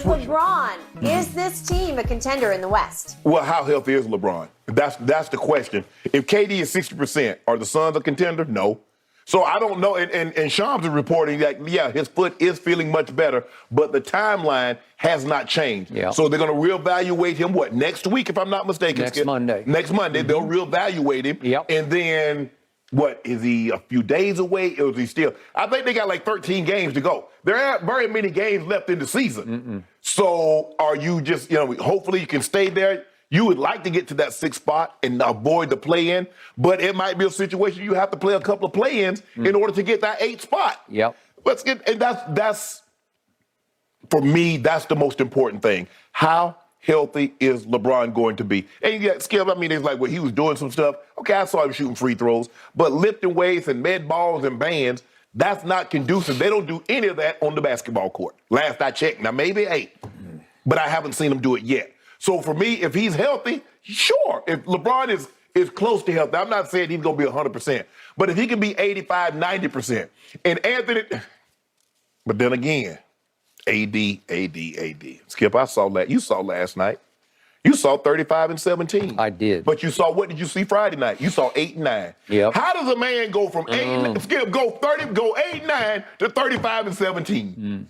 with LeBron, is this team a contender in the West? Well, how healthy is LeBron? That's the question. If KD is 60%, are the Suns a contender? No. So I don't know. And Shams is reporting that, yeah, his foot is feeling much better, but the timeline has not changed. Yep. So they're going to reevaluate him, next week, if I'm not mistaken? Next Monday. Next Monday, they'll reevaluate him. Yep. And then, is he a few days away, or is he still? I think they got like 13 games to go. There aren't very many games left in the season. So are you just, hopefully you can stay there. You would like to get to that 6th spot and avoid the play-in, but it might be a situation you have to play a couple of play-ins in order to get that 8th spot. Yep. And that's for me, that's the most important thing. How healthy is LeBron going to be? And yeah, Skip, it's like when he was doing some stuff. Okay, I saw him shooting free throws, but lifting weights and med balls and bands, that's not conducive. They don't do any of that on the basketball court. Last I checked, now maybe 8, but I haven't seen him do it yet. So for me, if he's healthy, sure. If LeBron is close to healthy, I'm not saying he's going to be 100%, but if he can be 85, 90%, and Anthony, but then again, AD. Skip, you saw last night. You saw 35 and 17. I did. But what did you see Friday night? You saw 8 and 9. Yep. How does a man go from 8 and 9 to 35 and 17?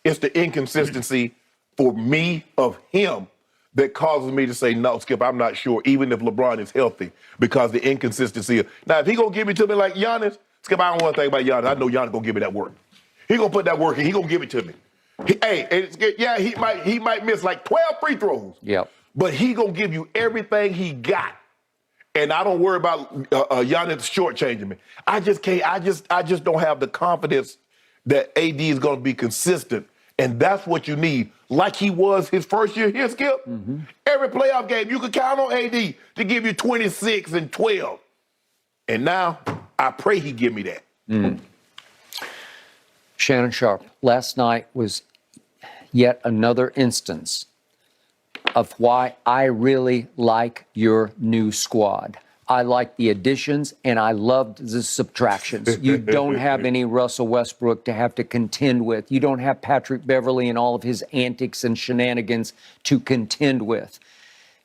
It's the inconsistency for me of him that causes me to say, no, Skip, I'm not sure, even if LeBron is healthy, because the inconsistency. Now, if he going to give it to me like Giannis, Skip, I don't want to think about Giannis. I know Giannis going to give me that work. He going to put that work in. He going to give it to me. He might miss like 12 free throws. Yep. But he going to give you everything he got. And I don't worry about Giannis shortchanging me. I just don't have the confidence that AD is going to be consistent. And that's what you need. Like he was his first year here, Skip. Every playoff game, you could count on AD to give you 26 and 12. And now, I pray he give me that. Shannon Sharp, last night was yet another instance of why I really like your new squad. I like the additions, and I loved the subtractions. You don't have any Russell Westbrook to have to contend with. You don't have Patrick Beverley and all of his antics and shenanigans to contend with.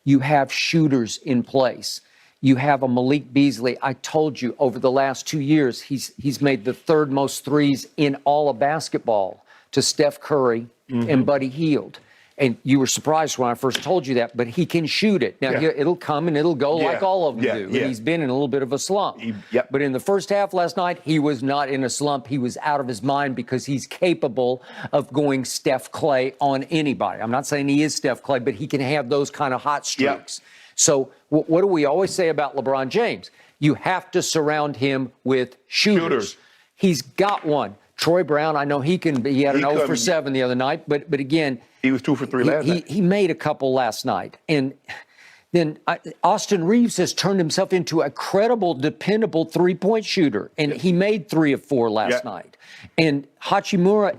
You have shooters in place. You have a Malik Beasley. I told you over the last 2 years, he's made the 3rd most threes in all of basketball to Steph Curry and Buddy Hield. And you were surprised when I first told you that, but he can shoot it. Now, it'll come and it'll go like all of them do. And he's been in a little bit of a slump. But in the first half last night, he was not in a slump. He was out of his mind because he's capable of going Steph Clay on anybody. I'm not saying he is Steph Clay, but he can have those kind of hot streaks. So what do we always say about LeBron James? You have to surround him with shooters. He's got one. Troy Brown, I know he can be. He had an 0 for 7 the other night, but again, he was 2 for 3 last night. He made a couple last night. And then Austin Reeves has turned himself into a credible, dependable 3-point shooter. And he made 3 of 4 last night. And Hachimura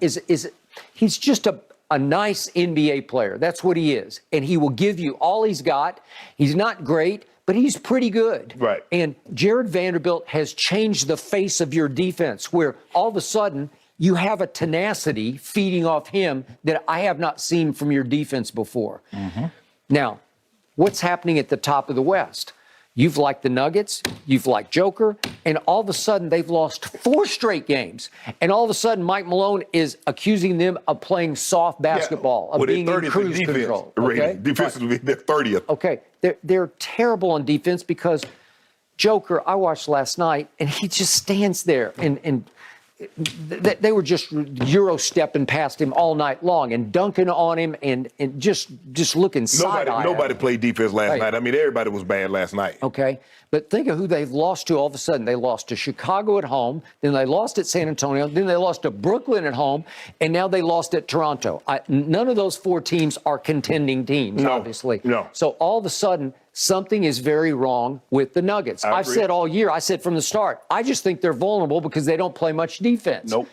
he's just a nice NBA player. That's what he is. And he will give you all he's got. He's not great, but he's pretty good. Right. And Jared Vanderbilt has changed the face of your defense, where all of a sudden you have a tenacity feeding off him that I have not seen from your defense before. Now, what's happening at the top of the West? You've liked the Nuggets, you've liked Joker, and all of a sudden they've lost 4 straight games. And all of a sudden Mike Malone is accusing them of playing soft basketball, of being in cruise control. Okay? Defensively, they're 30th. Okay, they're terrible on defense because Joker, I watched last night, and he just stands there and they were just Euro stepping past him all night long and dunking on him and just looking side-eye. Nobody played defense last night. I mean, everybody was bad last night. Okay, but think of who they've lost to all of a sudden. They lost to Chicago at home, then they lost at San Antonio, then they lost to Brooklyn at home, and now they lost at Toronto. None of those 4 teams are contending teams, obviously. No. So all of a sudden, something is very wrong with the Nuggets. I've said all year, I said from the start, I just think they're vulnerable because they don't play much defense. Nope.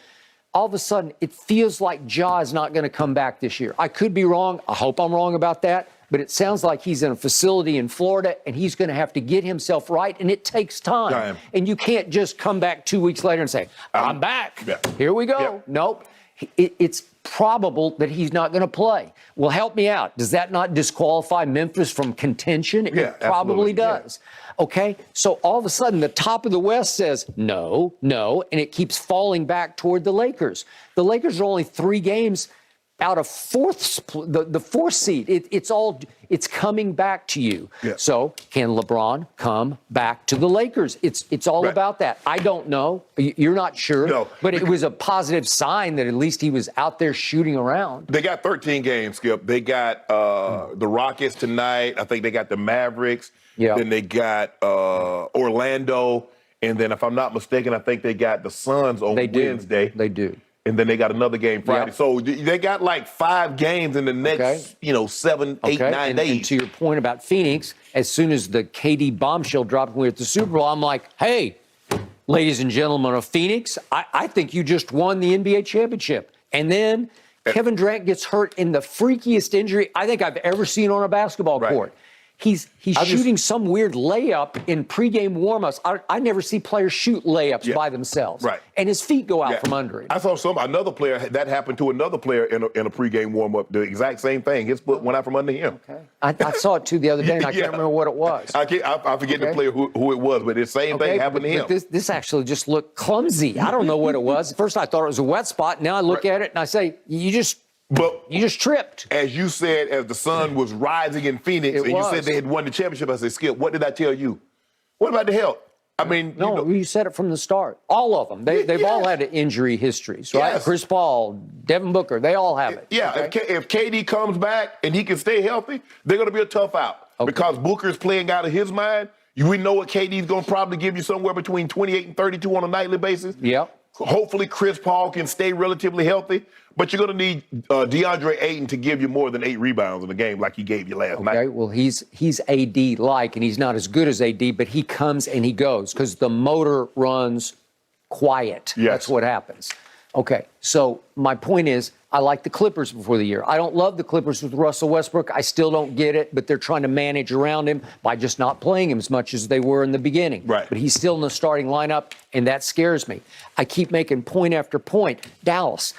All of a sudden, it feels like Ja is not going to come back this year. I could be wrong. I hope I'm wrong about that. But it sounds like he's in a facility in Florida, and he's going to have to get himself right, and it takes time. And you can't just come back 2 weeks later and say, I'm back. Here we go. Nope. It's probable that he's not going to play. Well, help me out. Does that not disqualify Memphis from contention? Yeah, It probably absolutely. Yeah. does. Okay, so all of a sudden the top of the West says no, no, and it keeps falling back toward the Lakers. The Lakers are only 3 games out of the fourth seed. It's coming back to you. Yeah. So can LeBron come back to the Lakers? It's all Right. about that. I don't know. You're not sure. No. But it was a positive sign that at least he was out there shooting around. They got 13 games, Skip. They got the Rockets tonight. I think they got the Mavericks. Yeah. Then they got Orlando. And then, if I'm not mistaken, I think they got the Suns on Wednesday. They do. And then they got another game Friday. Yep. So they got like 5 games in the next, 7, 8, 9 days. And to your point about Phoenix, as soon as the KD bombshell dropped when we were at the Super Bowl, I'm like, hey, ladies and gentlemen of Phoenix, I think you just won the NBA championship. And then Kevin Durant gets hurt in the freakiest injury I think I've ever seen on a basketball court. He's shooting some weird layup in pregame warmups. I never see players shoot layups by themselves. Right. And his feet go out from under him. I saw another player, that happened to another player in a pregame warm-up, the exact same thing. His foot went out from under him. Okay. I saw it too the other day, and I can't remember what it was. I forget the player who it was, but the same thing happened to him. But this actually just looked clumsy. I don't know what it was. At first I thought it was a wet spot. Now I look at it and I say, you just tripped. As you said, as the sun was rising in Phoenix, you said they had won the championship, I said, Skip, what did I tell you? What about the health? I mean, no, you said it from the start. All of them. They've all had injury histories, right? Yes. Chris Paul, Devin Booker, they all have it. Yeah, okay? if KD comes back and he can stay healthy, they're going to be a tough out. Because Booker's playing out of his mind. We know what KD's going to probably give you somewhere between 28 and 32 on a nightly basis. Yep. Hopefully Chris Paul can stay relatively healthy, but you're going to need DeAndre Ayton to give you more than 8 rebounds in a game like he gave you last night. Okay, well, he's AD-like, and he's not as good as AD, but he comes and he goes because the motor runs quiet. Yes. That's what happens. Okay, so my point is I like the Clippers before the year. I don't love the Clippers with Russell Westbrook. I still don't get it, but they're trying to manage around him by just not playing him as much as they were in the beginning. Right. But he's still in the starting lineup, and that scares me. I keep making point after point. Dallas,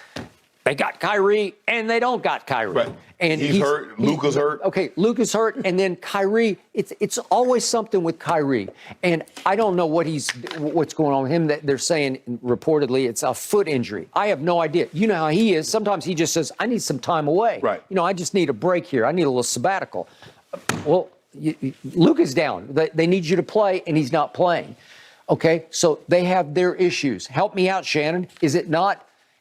they got Kyrie, and they don't got Kyrie. Right. And he's hurt. Luka's hurt. Okay, Luka's hurt, and then Kyrie. It's always something with Kyrie, and I don't know what's going on with him. That they're saying reportedly it's a foot injury. I have no idea. You know how he is. Sometimes he just says, "I need some time away." Right. I just need a break here. I need a little sabbatical. Well, Luka's down. They need you to play, and he's not playing. Okay, so they have their issues. Help me out, Shannon.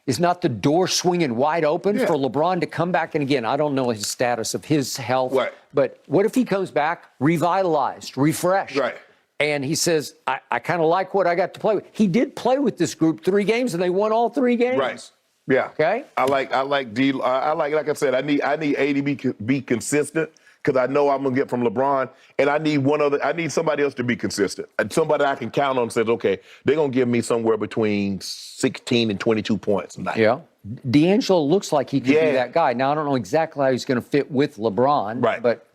Is not the door swinging wide open for LeBron to come back? And again, I don't know his status of his health, but what if he comes back revitalized, refreshed? Right. And he says, I kind of like what I got to play with. He did play with this group 3 games, and they won all 3 games. Right. Yeah. Okay. I like D. Like I said, I need AD to be consistent because I know I'm gonna get from LeBron, and I need somebody else to be consistent. And somebody I can count on says, okay, they're gonna give me somewhere between 16 and 22 points tonight. Yeah. D'Angelo looks like he could be that guy. Now I don't know exactly how he's going to fit with LeBron. Right. But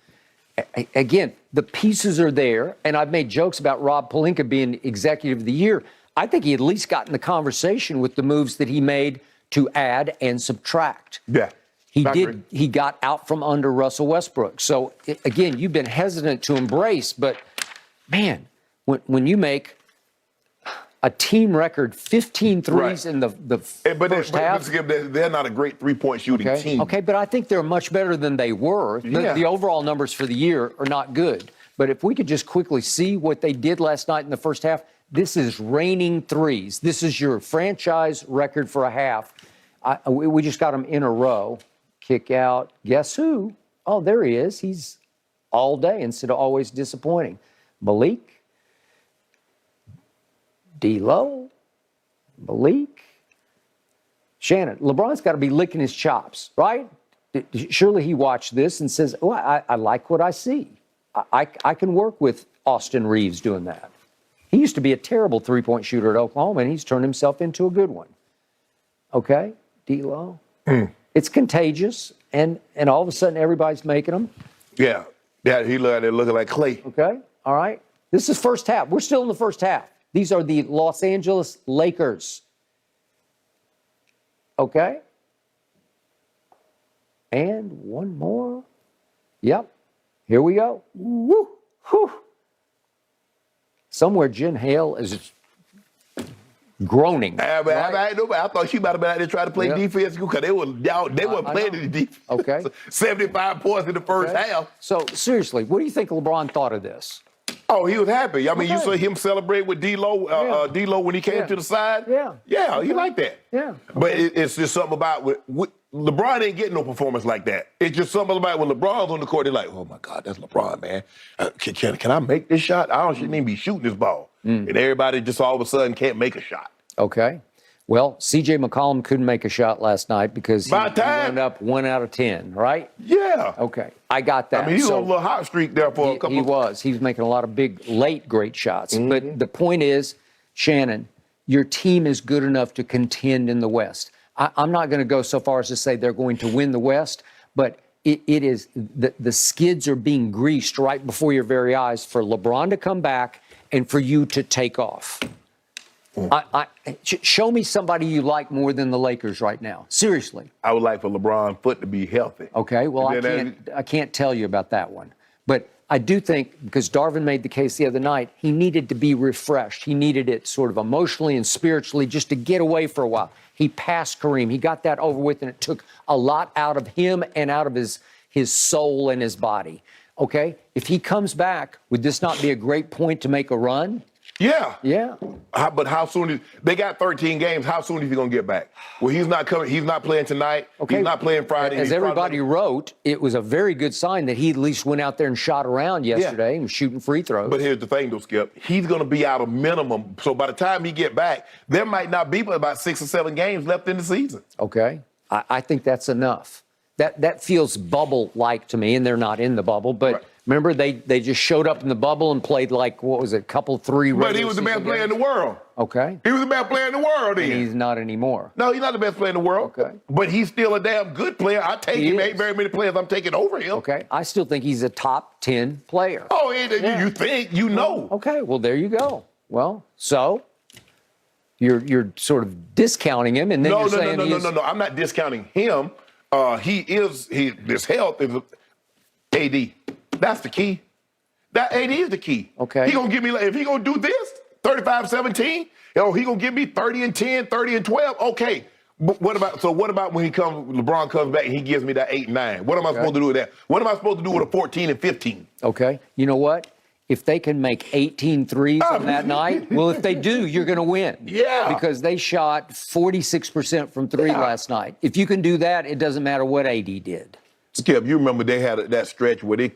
again, the pieces are there, and I've made jokes about Rob Pelinka being executive of the year. I think he at least got in the conversation with the moves that he made to add and subtract. Yeah. He got out from under Russell Westbrook. So again, you've been hesitant to embrace, but man, when you make a team record 15 threes in the first half. But they're not a great three-point shooting team. Okay, but I think they're much better than they were. The overall numbers for the year are not good. But if we could just quickly see what they did last night in the first half, this is raining threes. This is your franchise record for a half. We just got them in a row. Kick out. Guess who? Oh, there he is. He's all day instead of always disappointing. Malik. D-Lo. Malik. Shannon. LeBron's got to be licking his chops, right? Surely he watched this and says, oh, I like what I see. I can work with Austin Reeves doing that. He used to be a terrible three-point shooter at Oklahoma, and he's turned himself into a good one. Okay? D-Lo. It's contagious, and all of a sudden everybody's making them. Yeah. Yeah, he looking like Clay. Okay? All right? This is first half. We're still in the first half. These are the Los Angeles Lakers. Okay? And one more. Yep. Here we go. Woo. Whew. Somewhere Jen Hale is groaning. I thought she might have been out there trying to play defense because they weren't playing any defense. Okay. 75 points in the first half. So seriously, what do you think LeBron thought of this? Oh, he was happy. I mean, you saw him celebrate with D'Lo, D'Lo when he came to the side. Yeah, he liked that. Yeah. But it's just something about LeBron ain't getting no performance like that. It's just something about when LeBron's on the court, they're like, oh my God, that's LeBron, man. Can I make this shot? Shouldn't even be shooting this ball. And everybody just all of a sudden can't make a shot. Okay. Well, C.J. McCollum couldn't make a shot last night because he ended up 1 out of 10, right? Yeah. Okay. I got that. I mean, he was on a little hot streak there for a couple. He was. He was making a lot of big, late, great shots. But the point is, Shannon, your team is good enough to contend in the West. I'm not going to go so far as to say they're going to win the West, but it is the skids are being greased right before your very eyes for LeBron to come back and for you to take off. Show me somebody you like more than the Lakers right now. Seriously. I would like for LeBron foot to be healthy. Okay, well, I can't tell you about that one. But I do think, because Darvin made the case the other night, he needed to be refreshed. He needed it sort of emotionally and spiritually just to get away for a while. He passed Kareem. He got that over with, and it took a lot out of him and out of his soul and his body. Okay? If he comes back, would this not be a great point to make a run? Yeah. Yeah. But how soon they got 13 games? How soon is he gonna get back? Well, he's not coming. He's not playing tonight. Okay. He's not playing Friday. As everybody wrote, it was a very good sign that he at least went out there and shot around yesterday and was shooting free throws. But here's the thing, though, Skip. He's gonna be out of minimum. So by the time he get back, there might not be but about 6 or 7 games left in the season. Okay. I think that's enough. That feels bubble-like to me, and they're not in the bubble, but. Right. Remember, they just showed up in the bubble and played like, what was it, couple, 3 regular But he was the best player in the world. Okay. He was the best player in the world then. And he's not anymore. No, he's not the best player in the world. Okay. But he's still a damn good player. I take him. Ain't very many players I'm taking over him. Okay. I still think he's a top 10 player. Oh, you think, you know. Okay, well, there you go. Well, so you're sort of discounting him, and then you're saying No. I'm not discounting him. His health is AD. That's the key. That AD is the key. Okay. He gonna give me, if he gonna do this, 35-17, he gonna give me 30 and 10, 30 and 12. Okay. But what about when LeBron comes back and he gives me that 8 and 9? What am I supposed to do with that? What am I supposed to do with a 14 and 15? Okay. You know what? If they can make 18 threes on that night, well, if they do, you're going to win. Yeah. Because they shot 46% from 3 last night. If you can do that, it doesn't matter what AD did. Skip, you remember they had that stretch where they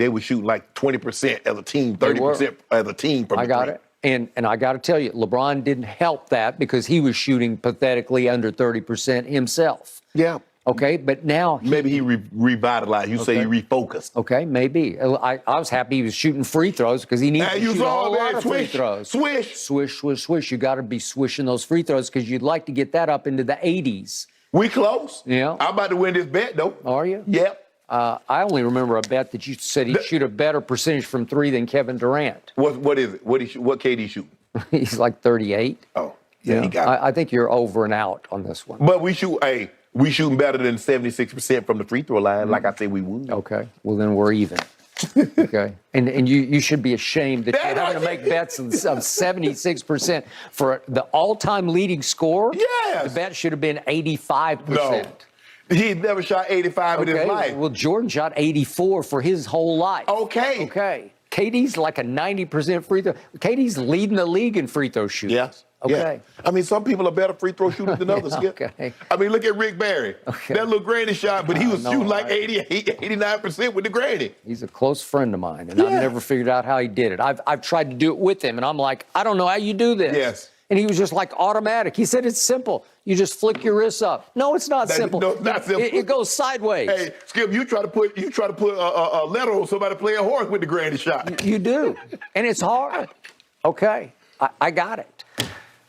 were shooting like 20% as a team, 30% as a team from the three. I got it. And I got to tell you, LeBron didn't help that because he was shooting pathetically under 30% himself. Yeah. Okay, but now maybe he revitalized. You say he refocused. Okay, maybe. I was happy he was shooting free throws because he needed to shoot a whole lot of free throws. Swish. You got to be swishing those free throws because you'd like to get that up into the 80s. We close. Yeah. I'm about to win this bet, though. Are you? Yep. I only remember a bet that you said he'd shoot a better percentage from 3 than Kevin Durant. What is it? What KD shooting? He's like 38. Oh, yeah. He got it. I think you're over and out on this one. But we shooting better than 76% from the free throw line, like I said we would. Okay. Well, then we're even. Okay. And you should be ashamed that you're having to make bets of 76% for the all-time leading scorer. Yes. The bet should have been 85%. No. He's never shot 85 in his life. Well, Jordan shot 84 for his whole life. Okay. KD's like a 90% free throw. KD's leading the league in free throw shooting. Yes. Okay. Yeah. I mean, some people are better free throw shooters than others. Okay. I mean, look at Rick Barry. Okay. That little granny shot, but he was shooting like 89% with the granny. He's a close friend of mine, and I've never figured out how he did it. I've tried to do it with him, and I'm like, I don't know how you do this. Yes. And he was just like automatic. He said it's simple. You just flick your wrists up. No, it's not simple. No, it's not simple. It goes sideways. Hey, Skip, you try to put a letter on somebody playing horse with the granny shot. You do, and it's hard. Okay, I got it.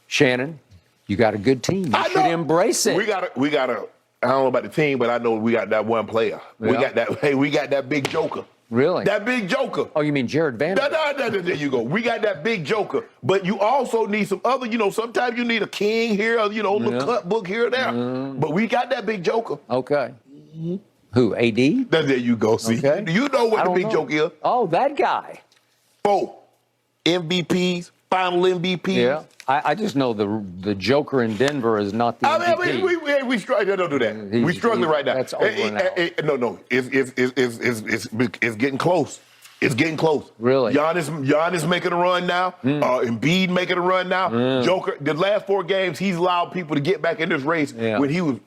Shannon, you got a good team. You should embrace it. We got a. I don't know about the team, but I know we got that one player. Yeah. We got that big joker. Really? That big joker. Oh, you mean Jared Vanderbilt? No, there you go. We got that big joker. But you also need some other, sometimes you need a king here, or, little cut book here or there. But we got that big joker. Okay. Who, AD? There you go. See, Okay. you know I what the don't big know. joke is. Oh, that guy. 4 MVPs, final MVP. Yeah. I just know the Joker in Denver is not the MVP. I mean, we struggling. Don't do that. We're struggling right now. That's over now. No. It's getting close. It's getting close. Really? Giannis making a run now. Embiid making a run now. Joker, the last 4 games, he's allowed people to get back in this race when he was.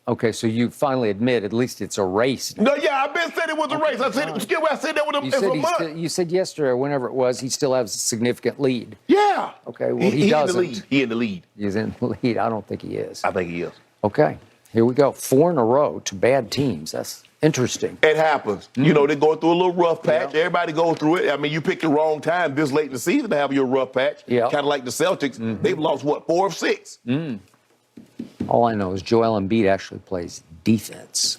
Okay, so you finally admit at least it's a race. No, yeah, I've been saying it was a race. I said that with him for a month. You said yesterday, or whenever it was, he still has a significant lead. Yeah. Okay, well, he doesn't. He in the lead. He's in the lead. I don't think he is. I think he is. Okay, here we go. 4 in a row to bad teams. That's interesting. It happens. You know, they're going through a little rough patch. Yeah. Everybody goes through it. I mean, you picked the wrong time this late in the season to have your rough patch. Yeah. Kind of like the Celtics. They've lost, 4 of 6? All I know is Joel Embiid actually plays defense.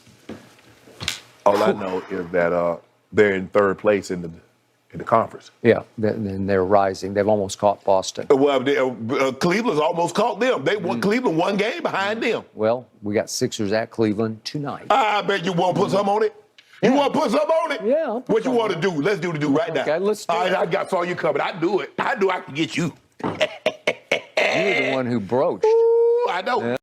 All I know is that they're in 3rd place in the conference. Yeah, then they're rising. They've almost caught Boston. Well, Cleveland's almost caught them. They won Cleveland 1 game behind them. Well, we got Sixers at Cleveland tonight. I bet you want to put something on it. You want to put something on it? Yeah. I'll put What you want to do? Let's do right now. Okay, let's do it. I got saw you coming. I do it. I can get you. You're the one who broached. Ooh, I know. Yeah.